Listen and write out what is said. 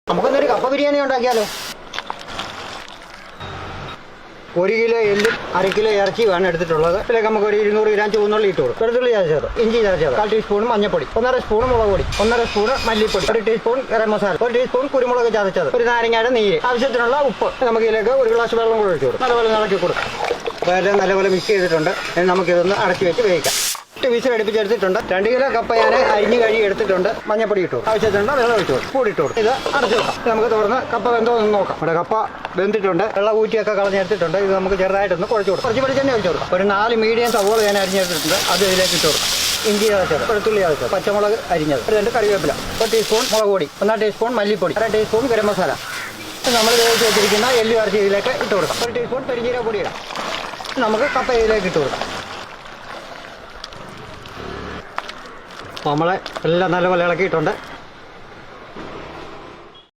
നമുക്കൊന്നൊരു കപ്പ ബിരിയാണി ഉണ്ടാക്കിയാലോ? 1 കിലോ എല്ലും 1/2 കിലോ ഇറച്ചി വേണം എടുത്തിട്ടുള്ളത്. ഇതിലേക്ക് നമുക്ക് ഒരു 200 ഗ്രാം ചുവന്നുള്ളി ഇട്ട് കൊടുക്കും. വെളുത്തുള്ളി ചതച്ചത്, ഇഞ്ചി ചതച്ചത്, 1/4 ടീസ്പൂൺ മഞ്ഞൾപ്പൊടി, 1.5 സ്പൂൺ മുളക് പൊടി, 1.5 സ്പൂൺ മല്ലിപ്പൊടി, 1 ടീസ്പൂൺ ഗരം മസാല, 1 ടീസ്പൂൺ കുരുമുളക് ചതച്ചത്, ഒരു നാരങ്ങയുടെ നീര്, ആവശ്യത്തിനുള്ള ഉപ്പ്. നമുക്ക് ഇതിലേക്ക് 1 ഗ്ലാസ് വെള്ളം കൂടെ ഒഴിച്ചു കൊടുക്കും. നല്ലപോലെ ഇളക്കി കൊടുക്കും. അപ്പോൾ എല്ലാം നല്ലപോലെ മിക്സ് ചെയ്തിട്ടുണ്ട്. നമുക്കിതൊന്ന് അടച്ചു വെച്ച് വേവിക്കാം. 8 വിസിൽ അടുപ്പിച്ചെടുത്തിട്ടുണ്ട്. 2 കിലോ കപ്പ ഞാൻ അരിഞ്ഞ് കഴുകി എടുത്തിട്ടുണ്ട്. മഞ്ഞപ്പൊടി ഇട്ടു, ആവശ്യത്തിനുള്ള വെള്ളം ഒഴിച്ചു കൊടുക്കും, കൂടി ഇട്ടു കൊടുക്കും. ഇത് അടച്ചു വെക്കാം. നമുക്ക് തുറന്ന് കപ്പ വെന്തോ എന്ന് നോക്കാം. നമ്മുടെ കപ്പ വെന്തിട്ടുണ്ട്, വെള്ളം ഊറ്റിയൊക്കെ കളഞ്ഞെടുത്തിട്ടുണ്ട്. ഇത് നമുക്ക് ചെറുതായിട്ടൊന്ന് കുഴച്ച് കൊടുക്കും. കുറച്ച് വെളിച്ചെണ്ണ ഒഴിച്ചു കൊടുക്കും. ഒരു 4 മീഡിയം സവോള ഞാൻ അരിഞ്ഞെടുത്തിട്ടുണ്ട്. അത് ഇതിലേക്ക് ഇട്ട് കൊടുക്കും. ഇഞ്ചി ചതച്ചത്, വെളുത്തുള്ളി ചതച്ചത്, പച്ചമുളക് അരിഞ്ഞത്, 2 കറിവേപ്പില, 1 ടീസ്പൂൺ മുളക് പൊടി, 1 ടീസ്പൂൺ മല്ലിപ്പൊടി, 1 ടീസ്പൂൺ ഗരം മസാല. നമ്മൾ വേവിച്ച് വെച്ചിരിക്കുന്ന എല്ലു ഇറച്ചി ഇതിലേക്ക് ഇട്ട് കൊടുക്കാം. 1 ടീസ്പൂൺ പെരിഞ്ചീരക പൊടി ഇടാം. നമുക്ക് കപ്പ ഇതിലേക്ക് ഇട്ട് കൊടുക്കാം. നമ്മളെ എല്ലാം നല്ലപോലെ ഇളക്കിയിട്ടുണ്ട്.